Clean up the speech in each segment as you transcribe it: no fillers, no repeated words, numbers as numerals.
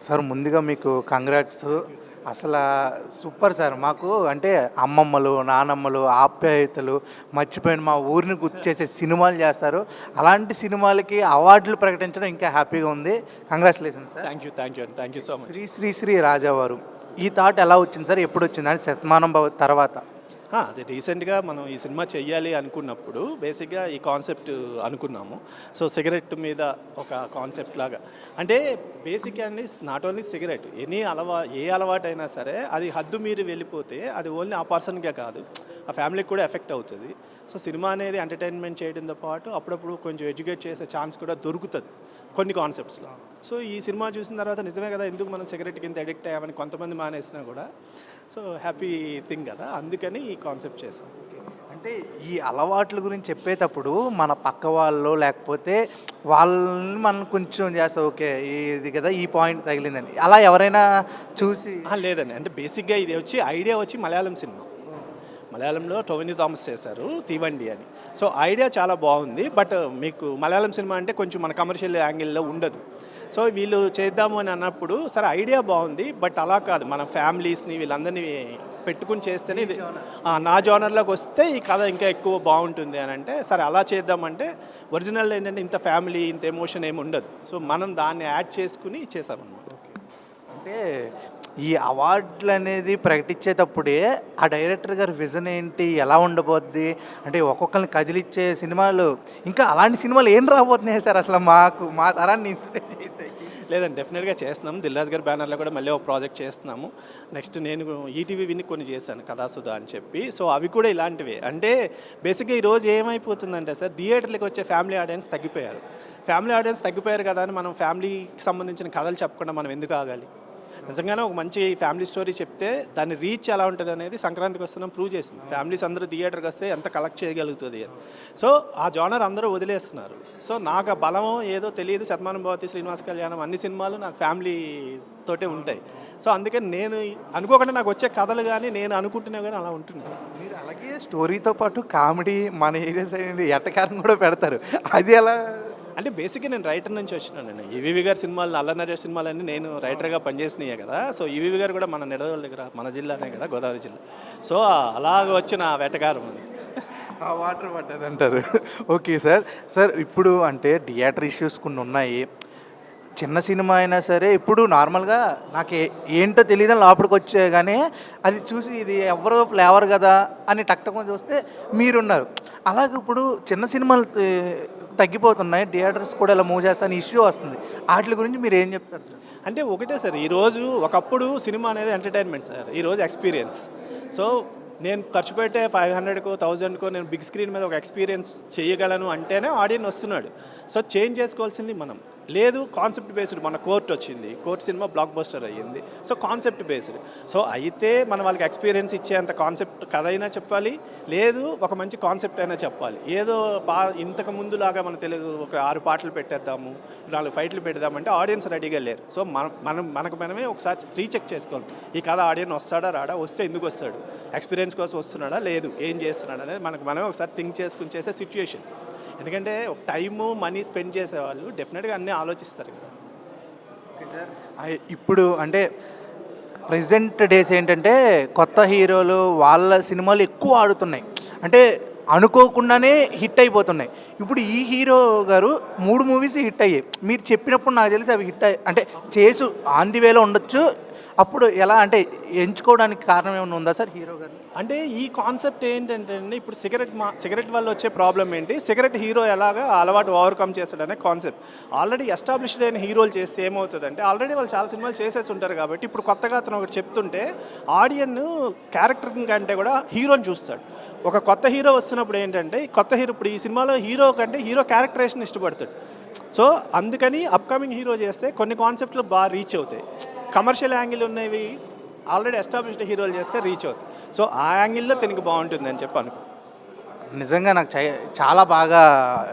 Sir ముందుగా మీకు congrats. అసలా సూపర్ సార్. మాకు అంటే అమ్మమ్మలు, నానమ్మలు, ఆప్యాయతలు మర్చిపోయిన మా ఊరిని గుర్తు చేసే సినిమాలు చేస్తారు. అలాంటి సినిమాలకి అవార్డులు ప్రకటించడం ఇంకా హ్యాపీగా ఉంది. Congratulations sir. Thank you so much. Shri Shri Shri రాజావారు. ఈ థాట్ ఎలా వచ్చింది సార్? ఎప్పుడొచ్చింది? అంటే శతమానం భవ తర్వాత. అది రీసెంట్గా మనం ఈ సినిమా చెయ్యాలి అనుకున్నప్పుడు బేసిక్గా ఈ కాన్సెప్ట్ అనుకున్నాము. సో సిగరెట్ మీద ఒక కాన్సెప్ట్ లాగా, అంటే బేసిక్ అండి, నాట్ ఓన్లీ సిగరెట్, ఏ అలవాటైనా సరే అది హద్దు మీరి వెళ్ళిపోతే అది ఓన్లీ ఆ పర్సన్కే కాదు, ఆ ఫ్యామిలీకి కూడా ఎఫెక్ట్ అవుతుంది. సో సినిమా అనేది ఎంటర్టైన్మెంట్ చేయడంతో పాటు అప్పుడప్పుడు కొంచెం ఎడ్యుకేట్ చేసే ఛాన్స్ కూడా దొరుకుతుంది కొన్ని కాన్సెప్ట్స్లో. సో ఈ సినిమా చూసిన తర్వాత నిజమే కదా, ఎందుకు మనం సిగరెట్కి ఇంత అడిక్ట్ అయ్యామని కొంతమంది మానేసినా కూడా సో హ్యాపీ థింగ్ కదా, అందుకని ఈ కాన్సెప్ట్ చేసాం. అంటే ఈ అలవాట్ల గురించి చెప్పేటప్పుడు మన పక్క వాళ్ళు లేకపోతే వాళ్ళని మనం కొంచెం చేస్తాం, ఓకే ఇది కదా ఈ పాయింట్ తగిలిందని, అలా ఎవరైనా చూసి లేదండి, అంటే బేసిక్గా ఇది వచ్చి ఐడియా వచ్చి మలయాళం సినిమా. మలయాళంలో టోవినీ థామస్ చేశారు తీవండి అని. సో ఐడియా చాలా బాగుంది, బట్ మీకు మలయాళం సినిమా అంటే కొంచెం మన కమర్షియల్ యాంగిల్లో ఉండదు. సో వీళ్ళు చేద్దాము అని అన్నప్పుడు సరే ఐడియా బాగుంది, బట్ అలా కాదు, మన ఫ్యామిలీస్ని వీళ్ళందరినీ పెట్టుకుని చేస్తేనే ఇది నా జోనర్లోకి వస్తే ఈ కథ ఇంకా ఎక్కువ బాగుంటుంది అని అంటే సరే అలా చేద్దామంటే, ఒరిజినల్ ఏంటంటే ఇంత ఫ్యామిలీ ఇంత ఎమోషన్ ఏమి ఉండదు. సో మనం దాన్ని యాడ్ చేసుకుని చేసామన్నమాట. అంటే ఈ అవార్డులు అనేది ప్రకటించేటప్పుడే ఆ డైరెక్టర్ గారి విజన్ ఏంటి, ఎలా ఉండబోద్ది, అంటే ఒక్కొక్కరిని కదిలిచ్చే సినిమాలు, ఇంకా అలాంటి సినిమాలు ఏం రాబోతున్నాయి సార్ అసలు మా తరాన్ని ఇన్స్పైర్ చేస్తాయి? లేదండి, డెఫినెట్గా చేస్తున్నాం. దిల్రాజ్ గారి బ్యానర్లో కూడా మళ్ళీ ఒక ప్రాజెక్ట్ చేస్తున్నాము. నెక్స్ట్ నేను ఈటీవీ విని కొన్ని చేశాను, కథాసుధా అని చెప్పి. సో అవి కూడా ఇలాంటివే. అంటే బేసిక్గా ఈరోజు ఏమైపోతుందంటే సార్, థియేటర్లకు వచ్చే ఫ్యామిలీ ఆడియన్స్ తగ్గిపోయారు కదా అని మనం ఫ్యామిలీకి సంబంధించిన కథలు చెప్పకుండా మనం ఎందుకు ఆగాలి? నిజంగానే ఒక మంచి ఫ్యామిలీ స్టోరీ చెప్తే దాని రీచ్ ఎలా ఉంటుంది అనేది సంక్రాంతికి వస్తున్నాం ప్రూవ్ చేసింది. ఫ్యామిలీస్ అందరూ థియేటర్కి వస్తే ఎంత కలెక్ట్ చేయగలుగుతుంది అని. సో ఆ జోనర్ అందరూ వదిలేస్తున్నారు. సో నాకు ఆ బలం ఏదో తెలియదు. శతమానం భవతి, శ్రీనివాస కళ్యాణం అన్ని సినిమాలు నాకు ఫ్యామిలీ తోటే ఉంటాయి. సో అందుకని నేను అనుకోకుండా నాకు వచ్చే కథలు కానీ నేను అనుకుంటున్నా కానీ అలా ఉంటున్నాను. మీరు అలాగే స్టోరీతో పాటు కామెడీ, మన ఏరియా సైడ్ ఎట్టకారం కూడా పెడతారు, అది ఎలా? అంటే బేసిక్గా నేను రైటర్ నుంచి వచ్చినాను. ఈవీవి గారి సినిమాలు, అల్లనరేష్ సినిమాలన్నీ నేను రైటర్గా పనిచేసినాయే కదా. సో ఈవీవి గారు కూడా మన నిడదవోలు దగ్గర, మన జిల్లానే కదా, గోదావరి జిల్లా. సో అలాగ వచ్చిన వేటగారం అది. ఆ వాటర్ పడ్డదంటారు. ఓకే సార్ ఇప్పుడు అంటే థియేటర్ ఇష్యూస్ కొన్ని ఉన్నాయి. చిన్న సినిమా అయినా సరే ఇప్పుడు నార్మల్గా నాకు ఏంటో తెలియదని లోపలికి వచ్చే కానీ అది చూసి ఇది ఎవరో ఫ్లేవర్ కదా అని టక్టకొని చూస్తే మీరున్నారు. అలాగే ఇప్పుడు చిన్న సినిమాలు తగ్గిపోతున్నాయి, థియేటర్స్ కూడా ఇలా మూవ్ చేస్తాను ఇష్యూ వస్తుంది. వాటి గురించి మీరు ఏం చెప్తారు సార్? అంటే ఒకటే సార్, ఈరోజు ఒకప్పుడు సినిమా అనేది ఎంటర్టైన్మెంట్ సార్, ఈరోజు ఎక్స్పీరియన్స్. సో నేను ఖర్చు పెట్టే 500కో 1000కో నేను బిగ్ స్క్రీన్ మీద ఒక ఎక్స్పీరియన్స్ చేయగలను అంటేనే ఆడియన్స్ వస్తున్నాడు. సో చేంజ్ చేసుకోవాల్సింది మనం. లేదు కాన్సెప్ట్ బేస్డ్, మన కోర్ట్ వచ్చింది, కోర్ట్ సినిమా బ్లాక్ బస్టర్ అయ్యింది. So concept based. సో అయితే మనం వాళ్ళకి ఎక్స్పీరియన్స్ ఇచ్చేంత కాన్సెప్ట్ కథ అయినా చెప్పాలి, లేదు ఒక మంచి కాన్సెప్ట్ అయినా చెప్పాలి. ఏదో ఇంతకు ముందులాగా మన తెలుగు ఒక 6 పాటలు పెట్టేద్దాము, 4 ఫైట్లు పెడదామంటే ఆడియన్స్ రెడీగా లేరు. సో మనకు మనమే ఒకసారి రీచెక్ చేసుకోవాలి. ఈ కథ ఆడియన్స్ వస్తాడా రాడా, వస్తే ఎందుకు వస్తాడు, ఎక్స్పీరియన్స్ కోసం వస్తున్నాడా లేదు ఏం చేస్తున్నాడు అనేది మనమే ఒకసారి థింక్ చేసుకుని చేసే సిచ్యుయేషన్. ఎందుకంటే టైము మనీ స్పెండ్ చేసేవాళ్ళు డెఫినెట్గా అన్నీ ఆలోచిస్తారు కదా. ఇప్పుడు అంటే ప్రెజెంట్ డేస్ ఏంటంటే కొత్త హీరోలు వాళ్ళ సినిమాలు ఎక్కువ ఆడుతున్నాయి, అంటే అనుకోకుండానే హిట్ అయిపోతున్నాయి. ఇప్పుడు ఈ హీరో గారు 3 మూవీస్ హిట్ అయ్యాయి. మీరు చెప్పినప్పుడు నాకు తెలిసి అవి హిట్ అంటే చేసు ఆన్ ది వేలో ఉండొచ్చు. అప్పుడు ఎలా అంటే ఎంచుకోవడానికి కారణం ఏమైనా ఉందా సార్ హీరో గారు? అంటే ఈ కాన్సెప్ట్ ఏంటంటే అండి, ఇప్పుడు సిగరెట్ వల్ల వచ్చే ప్రాబ్లం ఏంటి, సిగరెట్ హీరో ఎలాగా అలవాటు ఓవర్కమ్ చేస్తాడనే కాన్సెప్ట్. ఆల్రెడీ ఎస్టాబ్లిష్డ్ అయిన హీరోలు చేస్తే ఏమవుతుందంటే, ఆల్రెడీ వాళ్ళు చాలా సినిమాలు చేసేసి ఉంటారు కాబట్టి ఇప్పుడు కొత్తగా అతను ఒకటి చెప్తుంటే ఆడియన్ క్యారెక్టర్ కంటే కూడా హీరోని చూస్తాడు. ఒక కొత్త హీరో వస్తున్నప్పుడు ఏంటంటే, కొత్త హీరో ఇప్పుడు ఈ సినిమాలో హీరో కంటే హీరో క్యారెక్టరేషన్ ఇష్టపడతాడు. సో అందుకని అప్కమింగ్ హీరో చేస్తే కొన్ని కాన్సెప్ట్లు బాగా రీచ్ అవుతాయి. కమర్షియల్ యాంగిల్ ఉన్నవి ఆల్రెడీ ఎస్టాబ్లిష్డ్ హీరోలు చేస్తే రీచ్ అవుతుంది. సో ఆ యాంగిల్లో తినకి బాగుంటుంది అని చెప్పి అనుకో. నిజంగా నాకు చాలా బాగా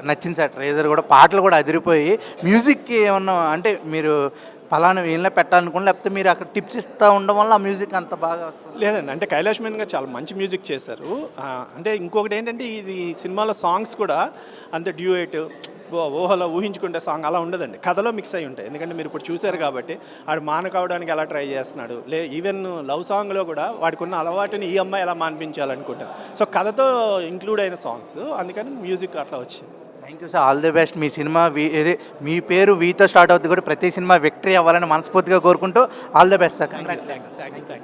నచ్చింది సార్ ట్రైలర్ కూడా, పాటలు కూడా అదిరిపోయి. మ్యూజిక్కి ఏమన్నా అంటే మీరు ఫలానా వీళ్ళనే పెట్టాలనుకుని, లేకపోతే మీరు అక్కడ టిప్స్ ఇస్తూ ఉండడం వల్ల ఆ మ్యూజిక్ అంత బాగా వస్తుంది? లేదండి, అంటే కైలాష్ మేనన్ గారు చాలా మంచి మ్యూజిక్ చేశారు. అంటే ఇంకొకటి ఏంటంటే ఇది సినిమాలో సాంగ్స్ కూడా అంత డ్యూయేట్ ఊహలో ఊహించుకుంటే సాంగ్ అలా ఉండదండి, కథలో మిక్స్ అయి ఉంటాయి. ఎందుకంటే మీరు ఇప్పుడు చూశారు కాబట్టి ఆడు మానుకోవడానికి ఎలా ట్రై చేస్తున్నాడు, ఈవెన్ లవ్ సాంగ్లో కూడా వాడికి ఉన్న అలవాటుని ఈ అమ్మాయి ఎలా మాన్పించాలనుకుంటాను. సో కథతో ఇంక్లూడ్ అయిన సాంగ్స్, అందుకని మ్యూజిక్ అట్లా వచ్చింది. Thank you sir, all the best. Me cinema ఏది మీ పేరు వీతో స్టార్ట్ అవుతుంది కూడా ప్రతి సినిమా విక్టరీ అవ్వాలని మనస్ఫూర్తిగా కోరుకుంటూ all the best sir. Thank you.